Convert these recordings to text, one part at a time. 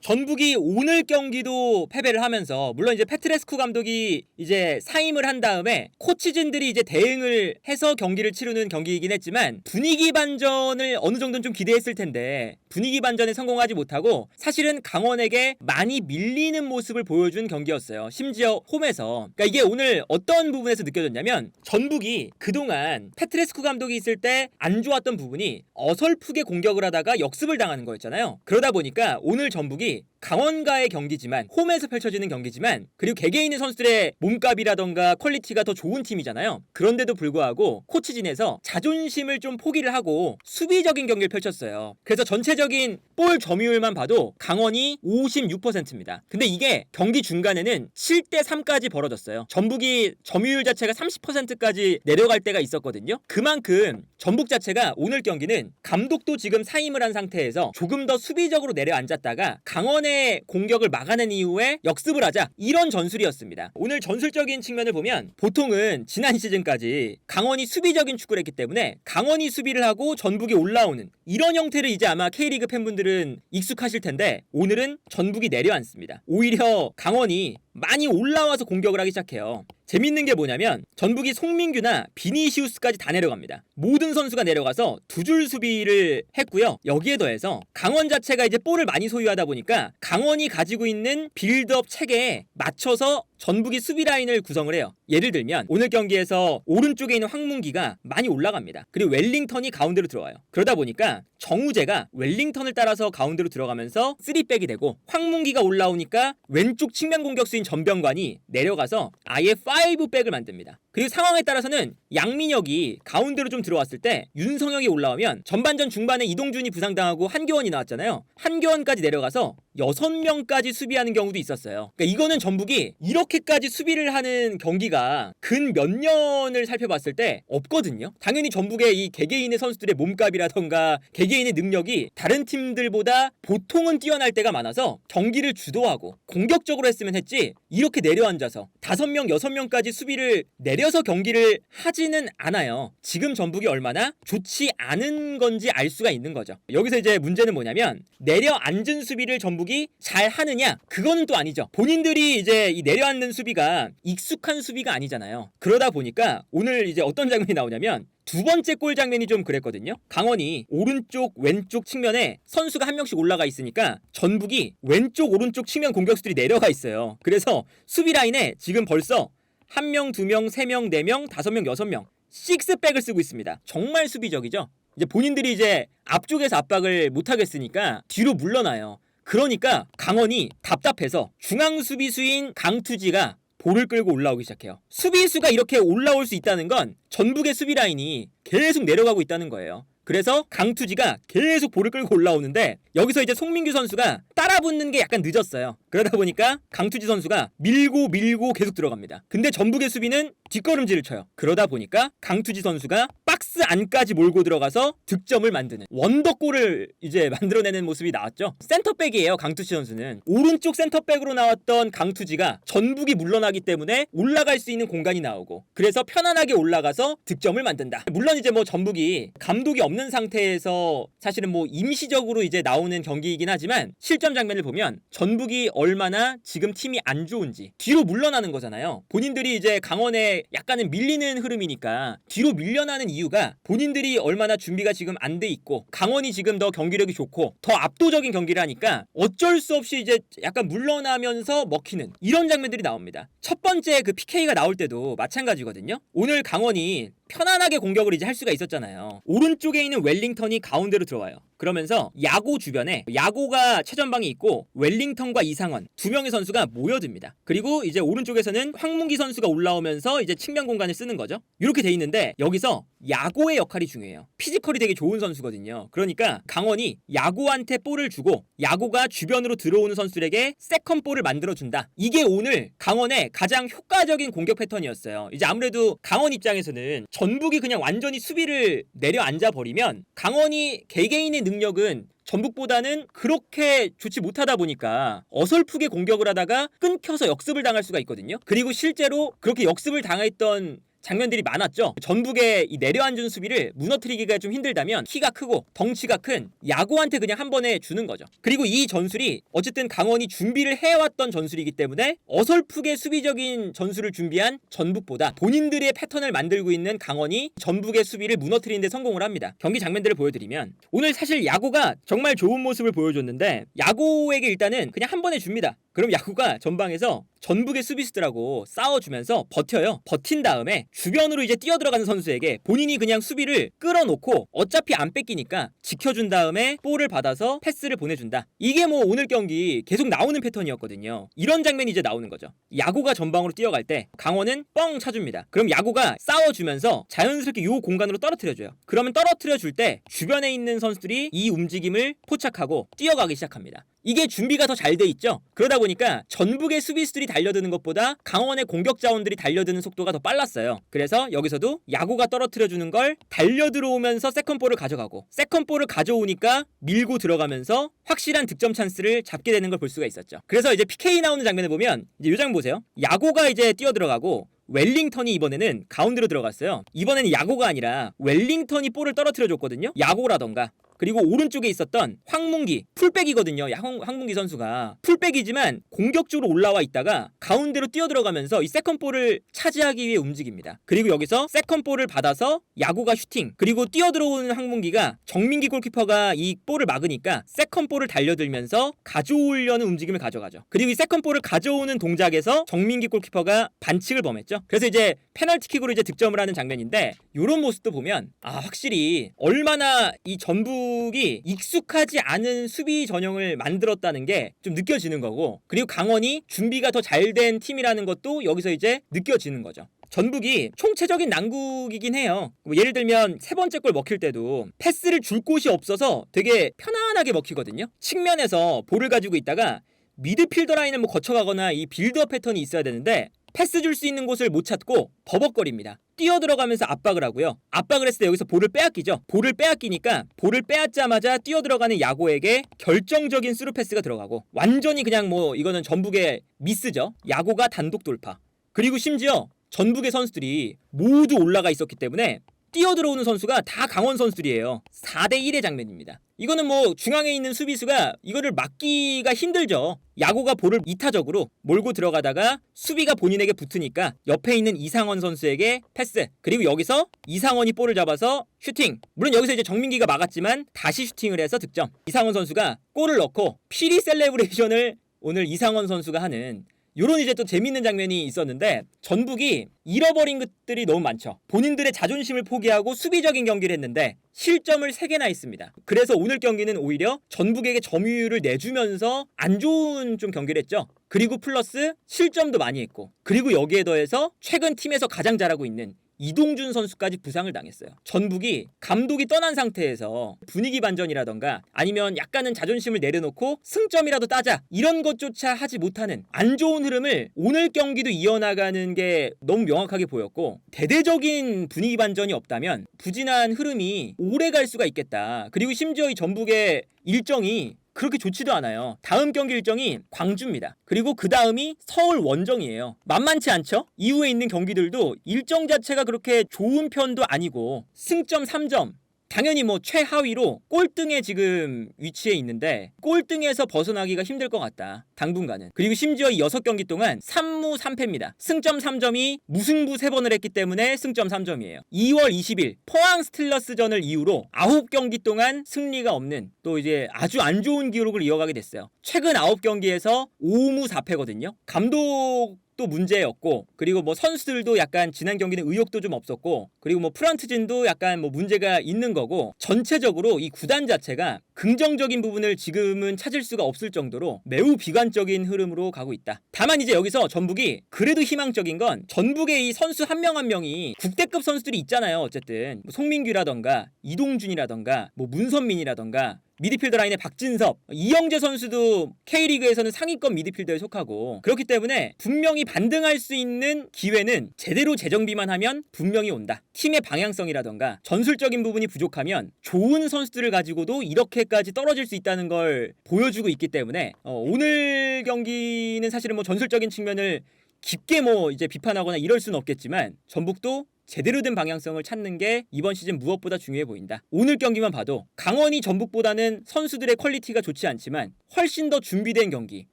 전북이 오늘 경기도 패배를 하면서 물론 이제 페트레스쿠 감독이 이제 사임을 한 다음에 코치진들이 이제 대응을 해서 경기를 치르는 경기이긴 했지만 분위기 반전을 어느 정도는 좀 기대했을 텐데 분위기 반전에 성공하지 못하고 사실은 강원에게 많이 밀리는 모습을 보여준 경기였어요. 심지어 홈에서. 그러니까 이게 오늘 어떤 부분에서 느껴졌냐면 전북이 그동안 페트레스쿠 감독이 있을 때 안 좋았던 부분이 어설프게 공격을 하다가 역습을 당하는 거였잖아요. 그러다 보니까 오늘 전북이 강원과의 경기지만 홈에서 펼쳐지는 경기지만 그리고 개개인의 선수들의 몸값이라던가 퀄리티가 더 좋은 팀이잖아요. 그런데도 불구하고 코치진에서 자존심을 좀 포기를 하고 수비적인 경기를 펼쳤어요. 그래서 전체적인 볼 점유율만 봐도 강원이 56%입니다. 근데 이게 경기 중간에는 7대3까지 벌어졌어요. 전북이 점유율 자체가 30%까지 내려갈 때가 있었거든요. 그만큼 전북 자체가 오늘 경기는 감독도 지금 사임을 한 상태에서 조금 더 수비적으로 내려앉았다가 강원의 공격을 막아낸 이후에 역습을 하자 이런 전술이었습니다. 오늘 전술적인 측면을 보면 보통은 지난 시즌까지 강원이 수비적인 축구를 했기 때문에 강원이 수비를 하고 전북이 올라오는 이런 형태를 이제 아마 K리그 팬분들은 익숙하실 텐데 오늘은 전북이 내려앉습니다. 오히려 강원이 많이 올라와서 공격을 하기 시작해요. 재밌는 게 뭐냐면 전북이 송민규나 비니시우스까지 다 내려갑니다. 모든 선수가 내려가서 두 줄 수비를 했고요. 여기에 더해서 강원 자체가 이제 볼을 많이 소유하다 보니까 강원이 가지고 있는 빌드업 체계에 맞춰서 전북이 수비 라인을 구성을 해요. 예를 들면 오늘 경기에서 오른쪽에 있는 황문기가 많이 올라갑니다. 그리고 웰링턴이 가운데로 들어와요. 그러다 보니까 정우재가 웰링턴을 따라서 가운데로 들어가면서 3백이 되고 황문기가 올라오니까 왼쪽 측면 공격수인 전병관이 내려가서 아예 5백을 만듭니다. 그리고 상황에 따라서는 양민혁이 가운데로 좀 들어왔을 때 윤성혁이 올라오면 전반전 중반에 이동준이 부상당하고 한교원이 나왔잖아요. 한교원까지 내려가서 6명까지 수비하는 경우도 있었어요. 그러니까 이거는 전북이 이렇게까지 수비를 하는 경기가 근 몇 년을 살펴봤을 때 없거든요. 당연히 전북의 이 개개인의 선수들의 몸값이라던가 개개인의 능력이 다른 팀들보다 보통은 뛰어날 때가 많아서 경기를 주도하고 공격적으로 했으면 했지 이렇게 내려앉아서 5명, 6명까지 수비를 내려서 경기를 하지는 않아요. 지금 전북이 얼마나 좋지 않은 건지 알 수가 있는 거죠. 여기서 이제 문제는 뭐냐면 내려앉은 수비를 전북이 잘 하느냐? 그거는 또 아니죠. 본인들이 이제 이 내려앉는 수비가 익숙한 수비가 아니잖아요. 그러다 보니까 오늘 이제 어떤 장면이 나오냐면 두 번째 골 장면이 좀 그랬거든요. 강원이 오른쪽 왼쪽 측면에 선수가 한 명씩 올라가 있으니까 전북이 왼쪽 오른쪽 측면 공격수들이 내려가 있어요. 그래서 수비 라인에 지금 벌써 1명, 2명, 3명, 4명, 5명, 6명 6백을 쓰고 있습니다. 정말 수비적이죠. 이제 본인들이 이제 앞쪽에서 압박을 못하겠으니까 뒤로 물러나요. 그러니까 강원이 답답해서 중앙 수비수인 강투지가 볼을 끌고 올라오기 시작해요. 수비수가 이렇게 올라올 수 있다는 건 전북의 수비 라인이 계속 내려가고 있다는 거예요. 그래서 강투지가 계속 볼을 끌고 올라오는데 여기서 이제 송민규 선수가 따라붙는 게 약간 늦었어요. 그러다 보니까 강투지 선수가 밀고 계속 들어갑니다. 근데 전북의 수비는 뒷걸음질을 쳐요. 그러다 보니까 강투지 선수가 박스 안까지 몰고 들어가서 득점을 만드는 원더골을 이제 만들어내는 모습이 나왔죠. 센터백이에요. 강투지 선수는 오른쪽 센터백으로 나왔던 강투지가 전북이 물러나기 때문에 올라갈 수 있는 공간이 나오고 그래서 편안하게 올라가서 득점을 만든다. 물론 이제 뭐 전북이 감독이 없는 상태에서 사실은 뭐 임시적으로 이제 나오는 경기이긴 하지만 실점 장면을 보면 전북이 얼마나 지금 팀이 안 좋은지 뒤로 물러나는 거잖아요. 본인들이 이제 강원에 약간은 밀리는 흐름이니까 뒤로 밀려나는 이유가 본인들이 얼마나 준비가 지금 안 돼 있고 강원이 지금 더 경기력이 좋고 더 압도적인 경기를 하니까 어쩔 수 없이 이제 약간 물러나면서 먹히는 이런 장면들이 나옵니다. 첫 번째 그 PK가 나올 때도 마찬가지거든요. 오늘 강원이 편안하게 공격을 이제 할 수가 있었잖아요. 오른쪽에 있는 웰링턴이 가운데로 들어와요. 그러면서 야고 주변에 야고가 최전방에 있고 웰링턴과 이상원 두 명의 선수가 모여듭니다. 그리고 이제 오른쪽에서는 황문기 선수가 올라오면서 이제 측면 공간을 쓰는 거죠. 이렇게 돼 있는데 여기서 야고의 역할이 중요해요. 피지컬이 되게 좋은 선수거든요. 그러니까 강원이 야고한테 볼을 주고 야고가 주변으로 들어오는 선수들에게 세컨 볼을 만들어준다. 이게 오늘 강원의 가장 효과적인 공격 패턴이었어요. 이제 아무래도 강원 입장에서는 전북이 그냥 완전히 수비를 내려앉아 버리면 강원이 개개인의 능력은 전북보다는 그렇게 좋지 못하다 보니까 어설프게 공격을 하다가 끊겨서 역습을 당할 수가 있거든요. 그리고 실제로 그렇게 역습을 당했던 장면들이 많았죠. 전북의 이 내려앉은 수비를 무너뜨리기가 좀 힘들다면 키가 크고 덩치가 큰 야구한테 그냥 한 번에 주는 거죠. 그리고 이 전술이 어쨌든 강원이 준비를 해왔던 전술이기 때문에 어설프게 수비적인 전술을 준비한 전북보다 본인들의 패턴을 만들고 있는 강원이 전북의 수비를 무너뜨리는 데 성공을 합니다. 경기 장면들을 보여드리면 오늘 사실 야구가 정말 좋은 모습을 보여줬는데 야구에게 일단은 그냥 한 번에 줍니다. 그럼 야구가 전방에서 전북의 수비수들하고 싸워주면서 버텨요. 버틴 다음에 주변으로 이제 뛰어들어가는 선수에게 본인이 그냥 수비를 끌어놓고 어차피 안 뺏기니까 지켜준 다음에 볼을 받아서 패스를 보내준다. 이게 뭐 오늘 경기 계속 나오는 패턴이었거든요. 이런 장면이 이제 나오는 거죠. 야구가 전방으로 뛰어갈 때 강원은 뻥 차줍니다. 그럼 야구가 싸워주면서 자연스럽게 요 공간으로 떨어뜨려줘요. 그러면 떨어뜨려줄 때 주변에 있는 선수들이 이 움직임을 포착하고 뛰어가기 시작합니다. 이게 준비가 더 잘 돼 있죠. 그러다 보니까 전북의 수비수들이 달려드는 것보다 강원의 공격 자원들이 달려드는 속도가 더 빨랐어요. 그래서 여기서도 야구가 떨어뜨려주는 걸 달려들어오면서 세컨볼을 가져가고 세컨볼을 가져오니까 밀고 들어가면서 확실한 득점 찬스를 잡게 되는 걸 볼 수가 있었죠. 그래서 이제 PK 나오는 장면을 보면 이제 요 장면 보세요. 야구가 이제 뛰어들어가고 웰링턴이 이번에는 가운데로 들어갔어요. 이번에는 야구가 아니라 웰링턴이 볼을 떨어뜨려줬거든요. 야구라던가 그리고 오른쪽에 있었던 황문기 풀백이거든요. 황문기 선수가 풀백이지만 공격적으로 올라와 있다가 가운데로 뛰어들어가면서 이 세컨볼을 차지하기 위해 움직입니다. 그리고 여기서 세컨볼을 받아서 야구가 슈팅 그리고 뛰어들어오는 황문기가 정민기 골키퍼가 이 볼을 막으니까 세컨볼을 달려들면서 가져오려는 움직임을 가져가죠. 그리고 이 세컨볼을 가져오는 동작에서 정민기 골키퍼가 반칙을 범했죠. 그래서 이제 페널티킥으로 이제 득점을 하는 장면인데 이런 모습도 보면 확실히 얼마나 이 전북이 익숙하지 않은 수비 전형을 만들었다는 게 좀 느껴지는 거고 그리고 강원이 준비가 더 잘 된 팀이라는 것도 여기서 이제 느껴지는 거죠. 전북이 총체적인 난국이긴 해요. 예를 들면 세 번째 골 먹힐 때도 패스를 줄 곳이 없어서 되게 편안하게 먹히거든요. 측면에서 볼을 가지고 있다가 미드필더 라인을 뭐 거쳐가거나 이 빌드업 패턴이 있어야 되는데 패스 줄 수 있는 곳을 못 찾고 버벅거립니다. 뛰어들어가면서 압박을 하고요. 압박을 했을 때 여기서 볼을 빼앗기죠. 볼을 빼앗기니까 볼을 빼앗자마자 뛰어들어가는 야구에게 결정적인 스루 패스가 들어가고 완전히 그냥 뭐 이거는 전북의 미스죠. 야구가 단독 돌파. 그리고 심지어 전북의 선수들이 모두 올라가 있었기 때문에 뛰어들어오는 선수가 다 강원 선수들이에요. 4대1의 장면입니다. 이거는 뭐 중앙에 있는 수비수가 이거를 막기가 힘들죠. 야구가 볼을 이타적으로 몰고 들어가다가 수비가 본인에게 붙으니까 옆에 있는 이상원 선수에게 패스 그리고 여기서 이상원이 볼을 잡아서 슈팅 물론 여기서 이제 정민기가 막았지만 다시 슈팅을 해서 득점 이상원 선수가 골을 넣고 피리 셀레브레이션을 오늘 이상원 선수가 하는 요런 이제 또 재밌는 장면이 있었는데 전북이 잃어버린 것들이 너무 많죠. 본인들의 자존심을 포기하고 수비적인 경기를 했는데 실점을 3개나 했습니다. 그래서 오늘 경기는 오히려 전북에게 점유율을 내주면서 안 좋은 좀 경기를 했죠. 그리고 플러스 실점도 많이 했고 그리고 여기에 더해서 최근 팀에서 가장 잘하고 있는 이동준 선수까지 부상을 당했어요. 전북이 감독이 떠난 상태에서 분위기 반전이라던가 아니면 약간은 자존심을 내려놓고 승점이라도 따자 이런 것조차 하지 못하는 안 좋은 흐름을 오늘 경기도 이어나가는 게 너무 명확하게 보였고 대대적인 분위기 반전이 없다면 부진한 흐름이 오래 갈 수가 있겠다. 그리고 심지어 이 전북의 일정이 그렇게 좋지도 않아요. 다음 경기 일정이 광주입니다. 그리고 그 다음이 서울 원정이에요. 만만치 않죠? 이후에 있는 경기들도 일정 자체가 그렇게 좋은 편도 아니고 승점 3점 당연히 뭐 최하위로 꼴등에 지금 위치해 있는데 꼴등에서 벗어나기가 힘들 것 같다. 당분간은. 그리고 심지어 이 6경기 동안 3무 3패입니다. 승점 3점이 무승부 3번을 했기 때문에 승점 3점이에요. 2월 20일 포항 스틸러스전을 이후로 9경기 동안 승리가 없는 또 이제 아주 안 좋은 기록을 이어가게 됐어요. 최근 9경기에서 5무 4패거든요. 감독 또 문제였고 그리고 뭐 선수들도 약간 지난 경기는 의욕도 좀 없었고 그리고 뭐 프란트진도 약간 뭐 문제가 있는 거고 전체적으로 이 구단 자체가 긍정적인 부분을 지금은 찾을 수가 없을 정도로 매우 비관적인 흐름으로 가고 있다. 다만 이제 여기서 전북이 그래도 희망적인 건 전북의 이 선수 한 명 한 명이 국대급 선수들이 있잖아요. 어쨌든 뭐 송민규라던가 이동준이라던가 뭐 문선민이라던가 미드필더 라인의 박진섭, 이영재 선수도 K리그에서는 상위권 미드필더에 속하고 그렇기 때문에 분명히 반등할 수 있는 기회는 제대로 재정비만 하면 분명히 온다. 팀의 방향성이라던가 전술적인 부분이 부족하면 좋은 선수들을 가지고도 이렇게까지 떨어질 수 있다는 걸 보여주고 있기 때문에 오늘 경기는 사실은 뭐 전술적인 측면을 깊게 뭐 이제 비판하거나 이럴 수는 없겠지만 전북도 제대로 된 방향성을 찾는 게 이번 시즌 무엇보다 중요해 보인다. 오늘 경기만 봐도 강원이 전북보다는 선수들의 퀄리티가 좋지 않지만 훨씬 더 준비된 경기,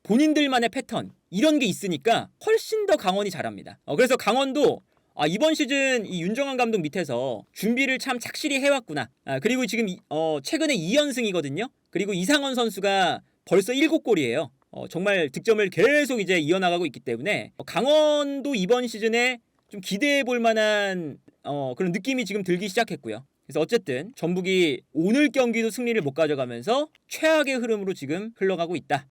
본인들만의 패턴 이런 게 있으니까 훨씬 더 강원이 잘합니다. 그래서 강원도 이번 시즌 이 윤정환 감독 밑에서 준비를 참 착실히 해왔구나. 그리고 지금 최근에 2연승이거든요. 그리고 이상원 선수가 벌써 7골이에요. 정말 득점을 계속 이제 이어나가고 있기 때문에 강원도 이번 시즌에 좀 기대해 볼 만한 그런 느낌이 지금 들기 시작했고요. 그래서 어쨌든 전북이 오늘 경기도 승리를 못 가져가면서 최악의 흐름으로 지금 흘러가고 있다.